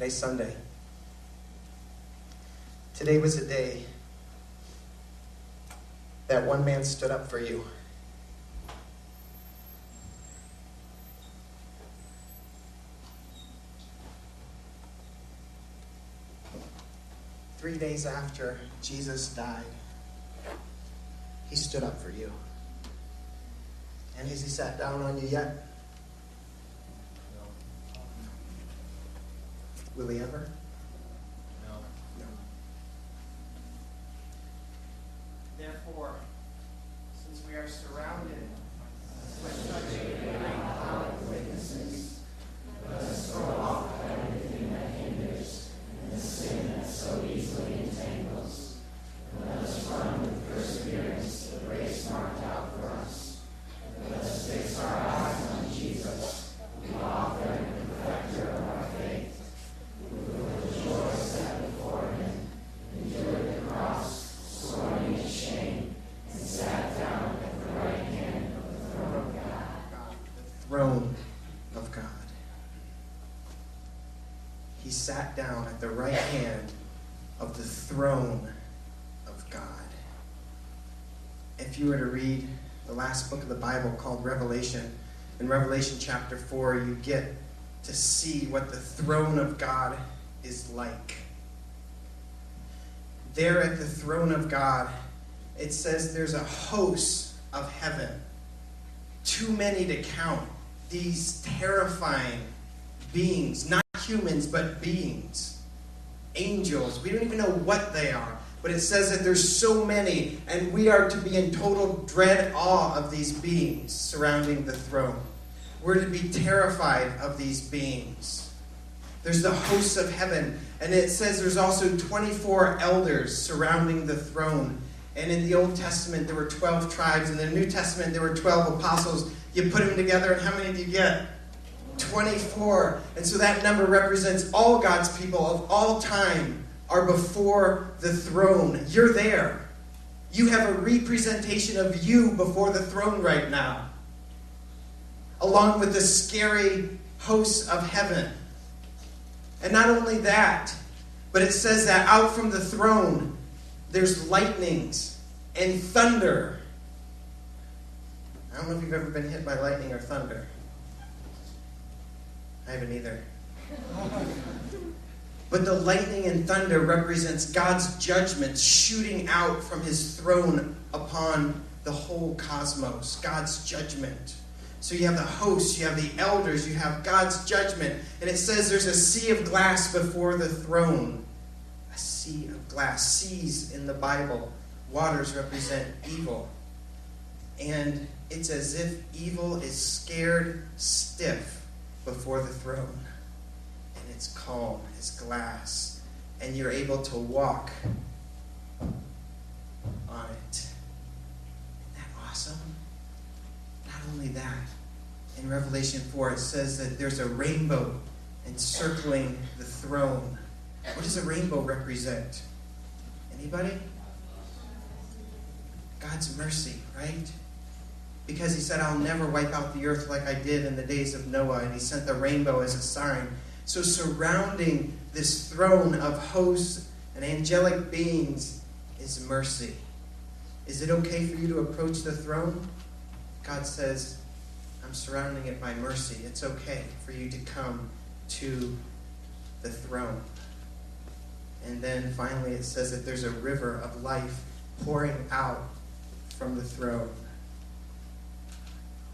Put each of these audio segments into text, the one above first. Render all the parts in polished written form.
Today's Sunday. Today was a day that one man stood up for you. Three days after Jesus died, he stood up for you. And has he sat down on you yet? No. Will he ever? No. No. Therefore, since we are surrounded with such a great cloud of witnesses, let us throw off everything that hinders and the sin that so easily entangles. And let us run with perseverance the race marked out for us. And let us fix our eyes on Jesus, the author and perfecter of our faith, who with the joy set before him endured the cross, scorning its shame, and sat down at the right hand of the throne of God. The throne of God. He sat down at the right hand of the throne of God. If you were to read the last book of the Bible called Revelation, in Revelation chapter 4, you get to see what the throne of God is like. There at the throne of God, it says there's a host of heaven. Too many to count. These terrifying beings, not humans, but beings. Angels. We don't even know what they are. But it says that there's so many, and we are to be in total dread awe of these beings surrounding the throne. We're to be terrified of these beings. There's the hosts of heaven, and it says there's also 24 elders surrounding the throne. And in the Old Testament, there were 12 tribes. In the New Testament, there were 12 apostles. You put them together, and how many do you get? 24. And so that number represents all God's people of all time are before the throne. You're there. You have a representation of you before the throne right now, along with the scary hosts of heaven. And not only that, but it says that out from the throne, there's lightnings and thunder. I don't know if you've ever been hit by lightning or thunder. I haven't either. But the lightning and thunder represents God's judgment shooting out from his throne upon the whole cosmos. God's judgment. So you have the hosts, you have the elders, you have God's judgment. And it says there's a sea of glass before the throne. A sea of glass. Seas in the Bible. Waters represent evil. And it's as if evil is scared stiff before the throne. And it's calm as glass. And you're able to walk on it. Isn't that awesome? Not only that, in Revelation 4 it says that there's a rainbow encircling the throne. What does a rainbow represent? Anybody? God's mercy, right? Because he said, I'll never wipe out the earth like I did in the days of Noah, and he sent the rainbow as a sign. So surrounding this throne of hosts and angelic beings is mercy. Is it okay for you to approach the throne? God says, I'm surrounding it by mercy. It's okay for you to come to the throne. And then finally it says that there's a river of life pouring out from the throne.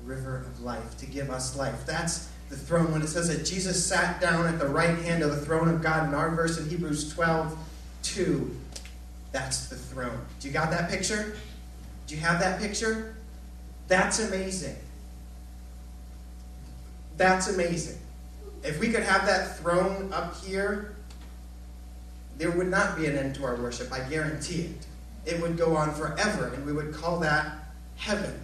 A river of life to give us life. That's the throne. When it says that Jesus sat down at the right hand of the throne of God in our verse in Hebrews 12:2, that's the throne. Do you got that picture? Do you have that picture? That's amazing. That's amazing. If we could have that throne up here, there would not be an end to our worship. I guarantee it. It would go on forever, and we would call that heaven.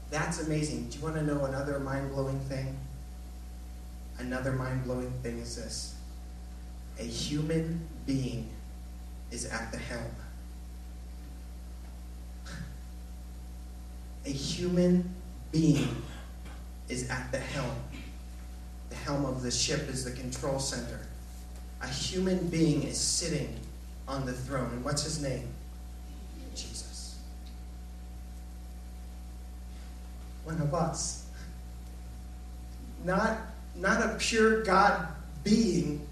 That's amazing. Do you want to know another mind-blowing thing? Another mind-blowing thing is this. A human being is at the helm. A human being is at the helm. the helm of the ship is the control center. A human being is sitting on the throne. And what's his name? Jesus. One of us. Not a pure God being,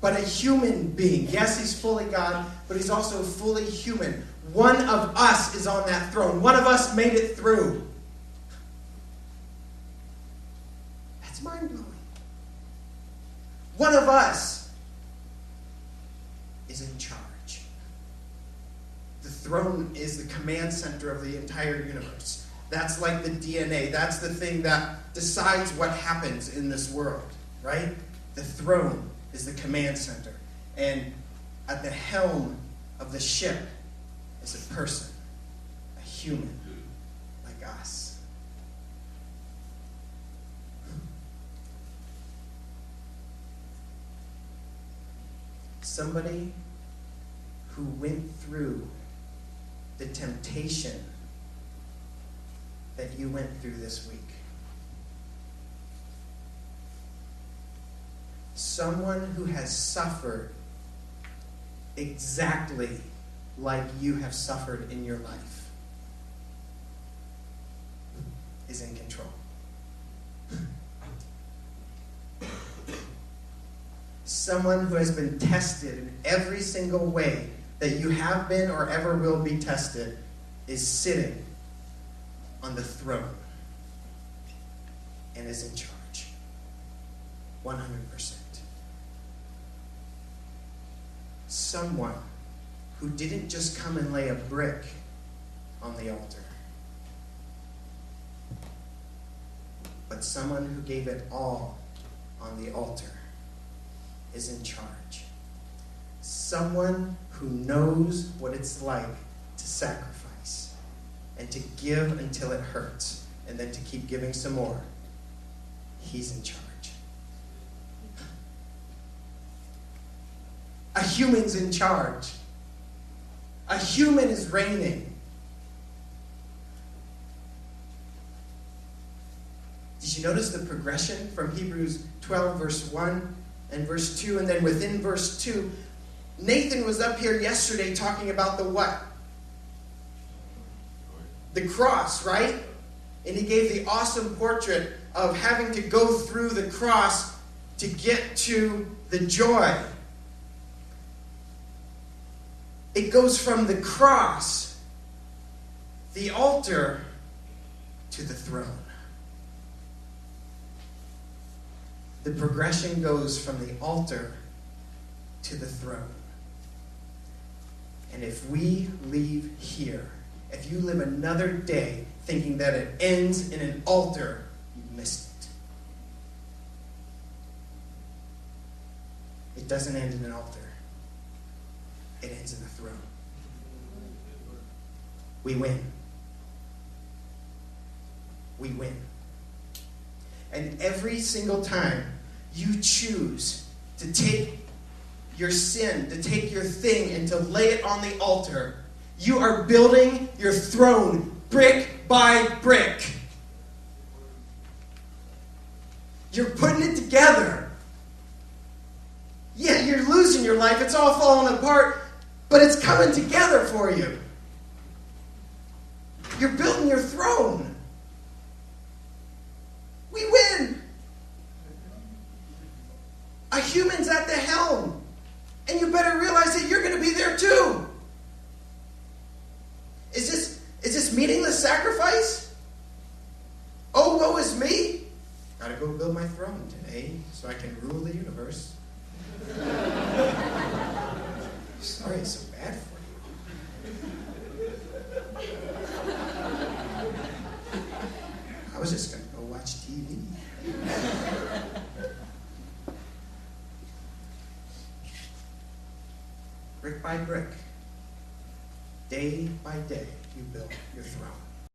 but a human being. Yes, he's fully God, but he's also fully human. One of us is on that throne. One of us made it through. That's mind-blowing. One of us is in charge. The throne is the command center of the entire universe. That's like the DNA. That's the thing that decides what happens in this world, right? The throne is the command center. And at the helm of the ship is a person, a human, like us. Somebody who went through the temptation that you went through this week. Someone who has suffered exactly like you have suffered in your life is in control. Someone who has been tested in every single way that you have been or ever will be tested is sitting on the throne and is in charge. 100%. Someone who didn't just come and lay a brick on the altar, but someone who gave it all on the altar is in charge. Someone who knows what it's like to sacrifice and to give until it hurts and then to keep giving some more. He's in charge. A human's in charge. A human is reigning. Did you notice the progression from Hebrews 12, verse 1 and verse 2? And then within verse 2, Nathan was up here yesterday talking about the what? The cross, right? And he gave the awesome portrait of having to go through the cross to get to the joy. It goes from the cross, the altar, to the throne. The progression goes from the altar to the throne. And if we leave here, if you live another day thinking that it ends in an altar, you missed it. It doesn't end in an altar. It ends in the throne. We win. We win. And every single time you choose to take your sin, to take your thing and to lay it on the altar, you are building your throne brick by brick. You're putting it together. Yeah, you're losing your life. It's all falling apart, but it's coming together for you. You're building your throne. We win. A human's at the helm. And you better realize that you're going to be there too. Is this meaningless sacrifice? Oh, woe is me. Gotta go build my throne today so I can rule the universe. Sorry it's so bad for you. I was just going to go watch TV. Brick by brick, day by day, you build your throne.